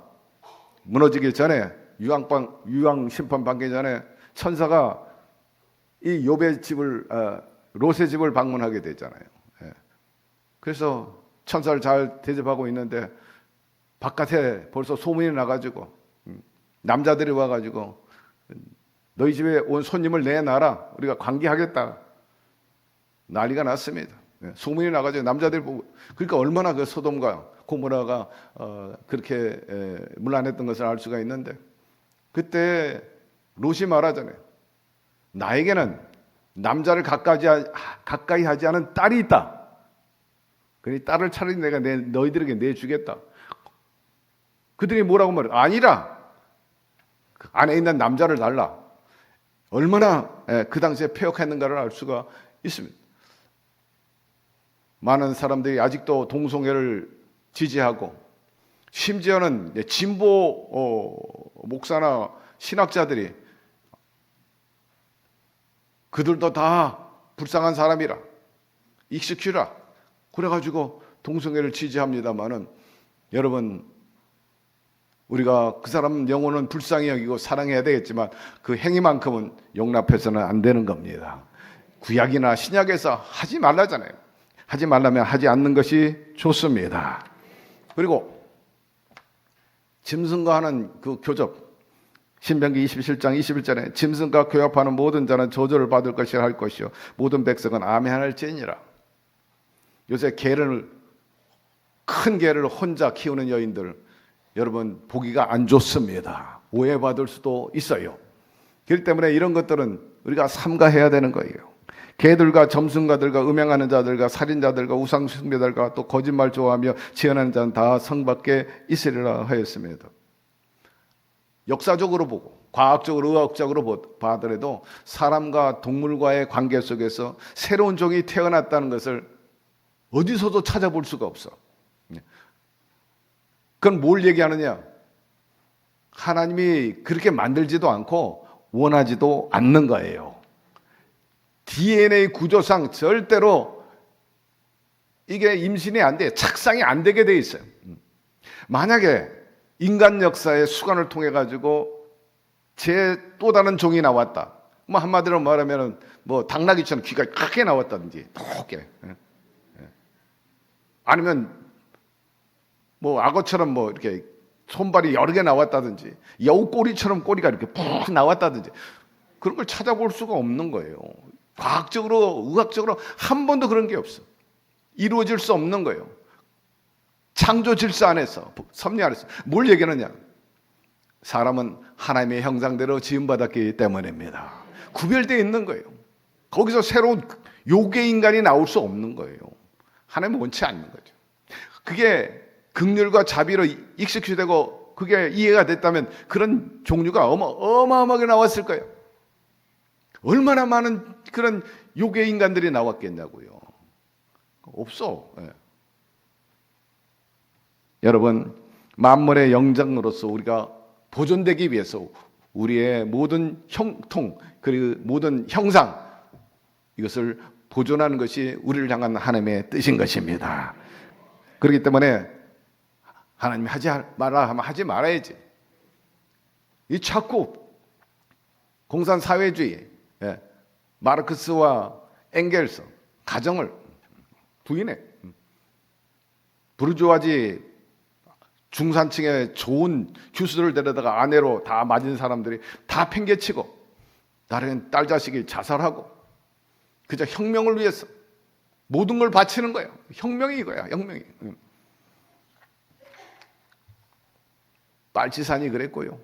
Speaker 2: 무너지기 전에 유황 심판 받기 전에 천사가 이 욥의 집을 롯의 집을 방문하게 되잖아요. 그래서 천사를 잘 대접하고 있는데 바깥에 벌써 소문이 나가지고 남자들이 와가지고 너희 집에 온 손님을 내놔라, 우리가 관계하겠다, 난리가 났습니다. 소문이 나가지고 남자들이 보고, 그러니까 얼마나 그 소돔과 고모라가 그렇게 문란했던 것을 알 수가 있는데, 그때 롯이 말하잖아요. 나에게는 남자를 가까이 하지 않은 딸이 있다. 그러니 딸을 차라리 내가 너희들에게 내주겠다. 그들이 뭐라고 말해요? 아니라 그 안에 있는 남자를 달라. 얼마나 그 당시에 폐역했는가를 알 수가 있습니다. 많은 사람들이 아직도 동성애를 지지하고, 심지어는 진보 목사나 신학자들이 그들도 다 불쌍한 사람이라 익숙히라 그래가지고 동성애를 지지합니다마는 여러분, 우리가 그 사람 영혼은 불쌍히 여기고 사랑해야 되겠지만 그 행위만큼은 용납해서는 안 되는 겁니다. 구약이나 신약에서 하지 말라잖아요. 하지 말라면 하지 않는 것이 좋습니다. 그리고 짐승과 하는 그 교접, 신명기 27장 21절에 짐승과 교합하는 모든 자는 저주를 받을 것이라 할 것이요 모든 백성은 아멘할지니라. 요새 큰 개를 혼자 키우는 여인들, 여러분 보기가 안 좋습니다. 오해받을 수도 있어요. 그렇기 때문에 이런 것들은 우리가 삼가해야 되는 거예요. 개들과 점순가들과 음행하는 자들과 살인자들과 우상숭배자들과 또 거짓말 좋아하며 지어내는 자는 다 성 밖에 있으리라 하였습니다. 역사적으로 보고 과학적으로 의학적으로 봐더라도 사람과 동물과의 관계 속에서 새로운 종이 태어났다는 것을 어디서도 찾아볼 수가 없어. 그건 뭘 얘기하느냐? 하나님이 그렇게 만들지도 않고 원하지도 않는 거예요. DNA 구조상 절대로 이게 임신이 안 돼. 착상이 안 되게 돼 있어요. 만약에 인간 역사의 수관을 통해 가지고 제 또 다른 종이 나왔다. 뭐 한마디로 말하면 뭐 당나귀처럼 귀가 크게 나왔다든지 높게. 아니면 뭐 악어처럼 뭐 이렇게 손발이 여러 개 나왔다든지 여우 꼬리처럼 꼬리가 이렇게 푹 나왔다든지 그런 걸 찾아볼 수가 없는 거예요. 과학적으로 의학적으로 한 번도 그런 게 없어. 이루어질 수 없는 거예요. 창조 질서 안에서, 섭리 안에서 뭘 얘기하느냐? 사람은 하나님의 형상대로 지음받았기 때문입니다. 구별되어 있는 거예요. 거기서 새로운 요괴 인간이 나올 수 없는 거예요. 하나님은 원치 않는 거죠. 그게 긍휼과 자비로 익숙시되고 그게 이해가 됐다면 그런 종류가 어마어마하게 나왔을 거예요. 얼마나 많은 그런 요괴 인간들이 나왔겠냐고요. 없어. 예. 여러분, 만물의 영장으로서 우리가 보존되기 위해서 우리의 모든 형통 그리고 모든 형상 이것을 보존하는 것이 우리를 향한 하나님의 뜻인 것입니다. 그렇기 때문에 하나님이 하지 마라 하면 하지 말아야지. 이 자꾸 공산사회주의, 마르크스와 엥겔스 가정을 부인해. 부르주아지 중산층의 좋은 교수들을 데려다가 아내로 다 맞은 사람들이 다 팽개치고 다른 딸 자식이 자살하고 그저 혁명을 위해서 모든 걸 바치는 거예요. 혁명이 이거야. 혁명이. 빨치산이 그랬고요.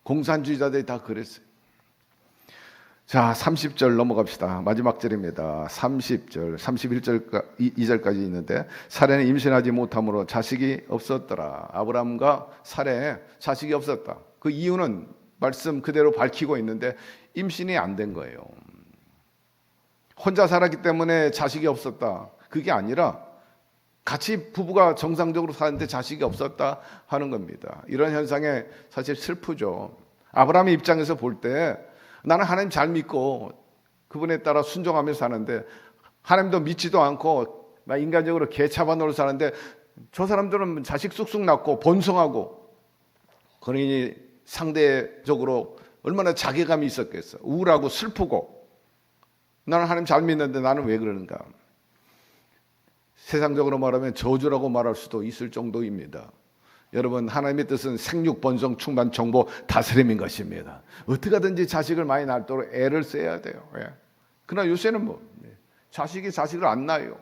Speaker 2: 공산주의자들이 다 그랬어요. 자, 30절 넘어갑시다. 마지막 절입니다. 30절, 31절, 2절까지 있는데 사레는 임신하지 못함으로 자식이 없었더라. 아브라함과 사레에 자식이 없었다. 그 이유는 말씀 그대로 밝히고 있는데 임신이 안 된 거예요. 혼자 살았기 때문에 자식이 없었다. 그게 아니라 같이 부부가 정상적으로 사는데 자식이 없었다 하는 겁니다. 이런 현상에 사실 슬프죠. 아브라함의 입장에서 볼 때 나는 하나님 잘 믿고 그분에 따라 순종하며 사는데 하나님도 믿지도 않고 나 인간적으로 개 잡아놓으러 사는데 저 사람들은 자식 쑥쑥 낳고 번성하고 그러니 상대적으로 얼마나 자괴감이 있었겠어. 우울하고 슬프고 나는 하나님 잘 믿는데 나는 왜 그러는가. 세상적으로 말하면 저주라고 말할 수도 있을 정도입니다. 여러분, 하나님의 뜻은 생육, 번성, 충만, 정보, 다스림인 것입니다. 어떻게 하든지 자식을 많이 낳도록 애를 써야 돼요. 그러나 요새는 뭐 자식을 안 낳아요.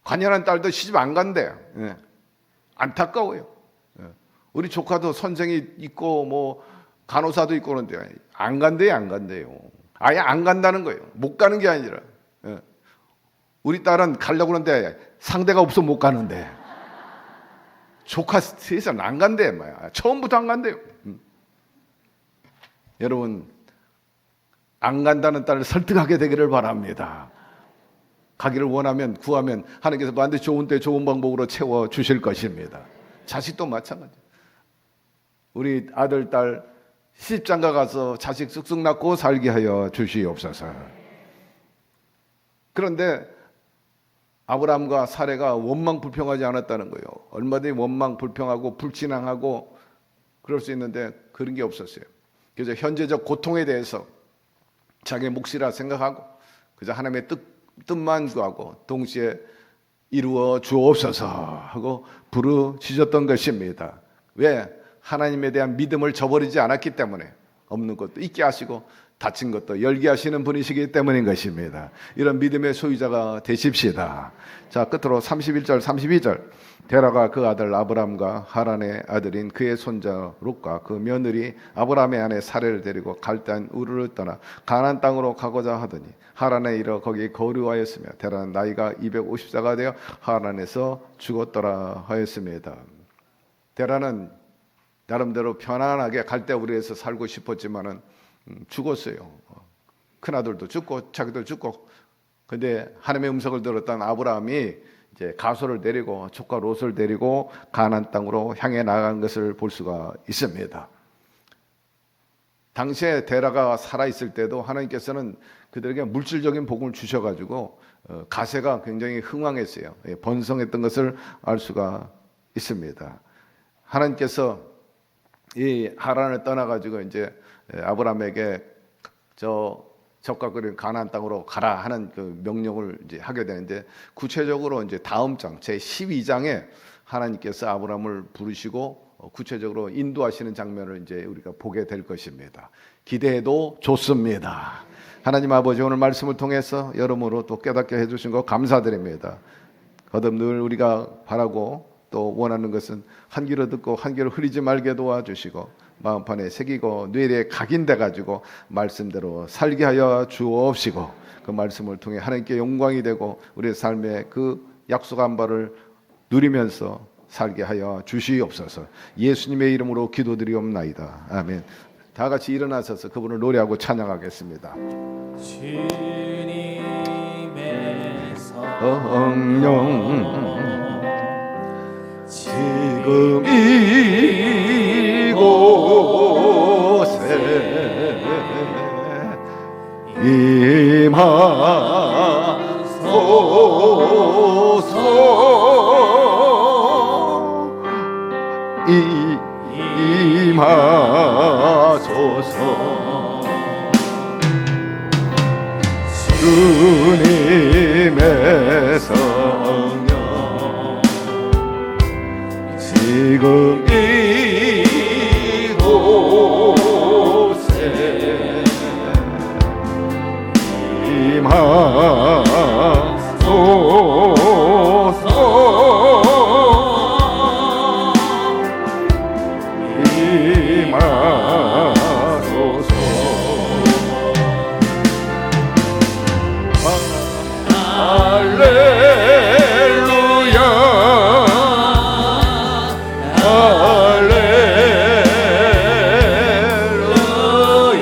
Speaker 2: 관연한 딸도 시집 안 간대. 안타까워요. 우리 조카도 선생이 있고 뭐 간호사도 있고 그런데 안 간대요. 아예 안 간다는 거예요. 못 가는 게 아니라. 우리 딸은 가려고 하는데 상대가 없어 못 가는데 조카 셋은 안 간대. 처음부터 안 간대요. 여러분, 안 간다는 딸을 설득하게 되기를 바랍니다. 가기를 원하면 구하면 하나님께서 반드시 좋은 때 좋은 방법으로 채워주실 것입니다. 자식도 마찬가지. 우리 아들, 딸 시집장가 가서 자식 쑥쑥 낳고 살게 하여 주시옵소서. 그런데 아브라함과 사레가 원망 불평하지 않았다는 거예요. 얼마든지 원망 불평하고 불신앙하고 그럴 수 있는데 그런 게 없었어요. 그래서 현재적 고통에 대해서 자기 몫이라 생각하고 그저 하나님의 뜻만 구하고 동시에 이루어 주옵소서 하고 부르짖었던 것입니다. 왜? 하나님에 대한 믿음을 저버리지 않았기 때문에 없는 것도 있게 하시고 다친 것도 열게 하시는 분이시기 때문인 것입니다. 이런 믿음의 소유자가 되십시다. 자, 끝으로 31절 32절 데라가 그 아들 아브람과 하란의 아들인 그의 손자 롯과 그 며느리 아브람의 아내 사레를 데리고 갈대한 우르를 떠나 가나안 땅으로 가고자 하더니 하란에 이르러 거기 거류하였으며 데라는 나이가 250세가 되어 하란에서 죽었더라 하였습니다. 데라는 나름대로 편안하게 갈대우르에서 살고 싶었지만은 죽었어요. 큰아들도 죽고 자기도 죽고. 근데 하나님의 음성을 들었던 아브라함이 이제 가소를 데리고 조카 롯을 데리고 가나안 땅으로 향해 나간 것을 볼 수가 있습니다. 당시에 데라가 살아 있을 때도 하나님께서는 그들에게 물질적인 복을 주셔가지고 가세가 굉장히 흥왕했어요. 번성했던 것을 알 수가 있습니다. 하나님께서 이 하란을 떠나가지고 이제 아브라함에게 적과 그린 가나안 땅으로 가라 하는 그 명령을 이제 하게 되는데 구체적으로 이제 다음 장 제 12장에 하나님께서 아브라함을 부르시고 구체적으로 인도하시는 장면을 이제 우리가 보게 될 것입니다. 기대해도 좋습니다. 하나님 아버지 오늘 말씀을 통해서 여러모로 또 깨닫게 해주신 것 감사드립니다. 거듭 늘 우리가 바라고 또 원하는 것은 한 귀로 듣고 한 귀로 흐리지 말게 도와주시고 마음판에 새기고 뇌리에 각인돼 가지고 말씀대로 살게 하여 주옵시고 그 말씀을 통해 하나님께 영광이 되고 우리의 삶의 그 약속한 바를 누리면서 살게 하여 주시옵소서. 예수님의 이름으로 기도드리옵나이다. 아멘. 다 같이 일어나셔서 그분을 노래하고 찬양하겠습니다.
Speaker 3: 주님의
Speaker 2: 성령 지금 이곳에 임하소서. 주님의 성령 지금 이곳에 임하소서. 할렐루야 할렐루야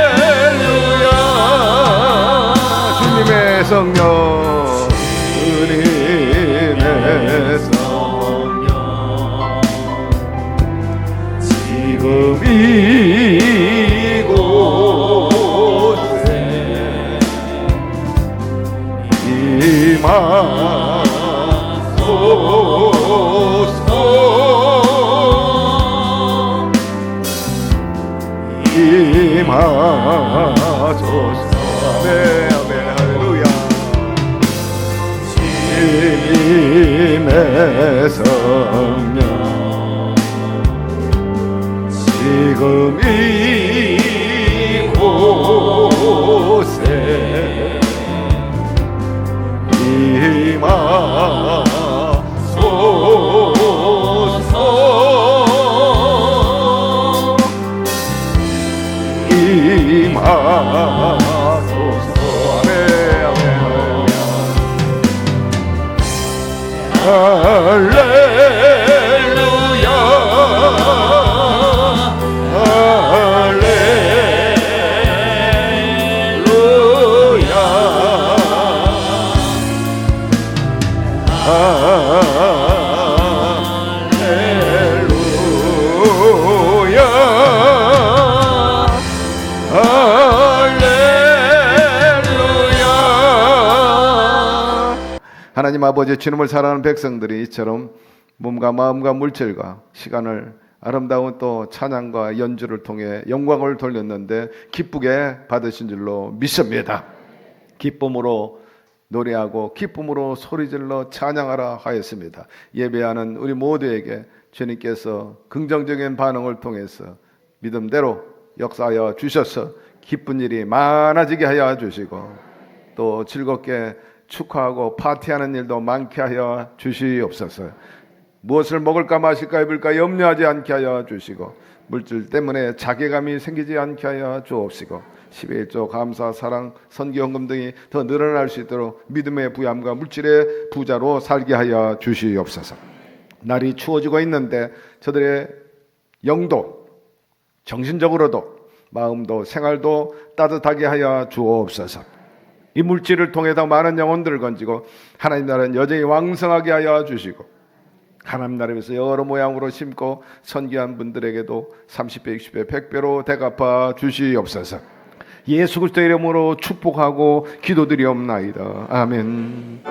Speaker 2: 할렐루야 주님의 성령 주님의 성령 지금 이곳에 임하소서. 아멘 아멘 할렐루야. 주님의 성령 지금 이곳에 임하소서. 아멘 아멘 할렐루야 할렐루야 하나님 아버지 주님을 사랑하는 백성들이 이처럼 몸과 마음과 물질과 시간을 아름다운 또 찬양과 연주를 통해 영광을 돌렸는데 기쁘게 받으신 줄로 믿습니다. 기쁨으로 노래하고 기쁨으로 소리질러 찬양하라 하였습니다. 예배하는 우리 모두에게 주님께서 긍정적인 반응을 통해서 믿음대로 역사하여 주셔서 기쁜 일이 많아지게 하여 주시고 또 즐겁게 축하하고 파티하는 일도 많게 하여 주시옵소서. 무엇을 먹을까 마실까 입을까 염려하지 않게 하여 주시고 물질 때문에 자괴감이 생기지 않게 하여 주옵시고 11조 감사 사랑 선기헌금 등이 더 늘어날 수 있도록 믿음의 부함과 물질의 부자로 살게 하여 주시옵소서. 날이 추워지고 있는데 저들의 영도 정신적으로도 마음도 생활도 따뜻하게 하여 주옵소서. 이 물질을 통해 더 많은 영혼들을 건지고 하나님 나라는 여전히 왕성하게 하여 주시고 하나님 나라에서 여러 모양으로 심고 선기한 분들에게도 30배, 60배, 100배로 대갚아 주시옵소서. 예수 그리스도의 이름으로 축복하고 기도드리옵나이다. 아멘.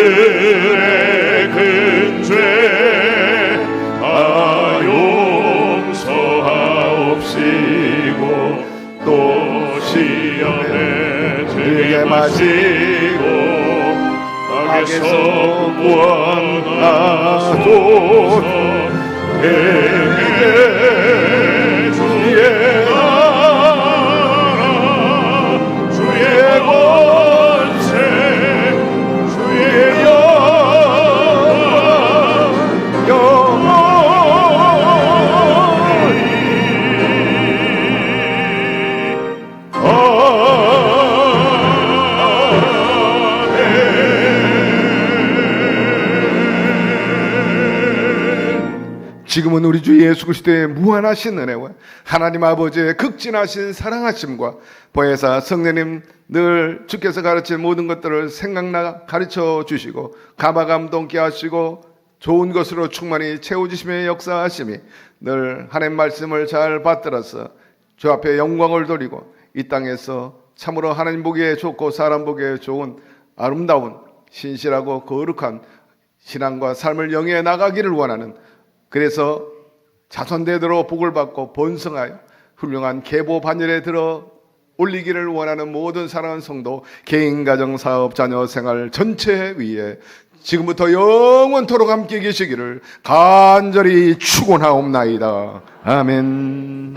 Speaker 3: 우리들의 근죄 다 용서하옵시고 또 시험에 들게 마시고 악에서 구원하소서. 대개 주의 나라 주의 권세 주의
Speaker 2: 지금은 우리 주 예수 그리스도의 무한하신 은혜와 하나님 아버지의 극진하신 사랑하심과 보혜사 성령님 늘 주께서 가르칠 모든 것들을 생각나 가르쳐 주시고 감화감동케 하시고 좋은 것으로 충만히 채워주시며 역사하심이 늘 하나님 말씀을 잘 받들어서 주 앞에 영광을 돌리고 이 땅에서 참으로 하나님 보기에 좋고 사람 보기에 좋은 아름다운 신실하고 거룩한 신앙과 삶을 영위해 나가기를 원하는, 그래서 자손대대로 복을 받고 번성하여 훌륭한 계보 반열에 들어 올리기를 원하는 모든 사랑하는 성도, 개인, 가정, 사업, 자녀, 생활 전체 위에 지금부터 영원토록 함께 계시기를 간절히 축원하옵나이다. 아멘.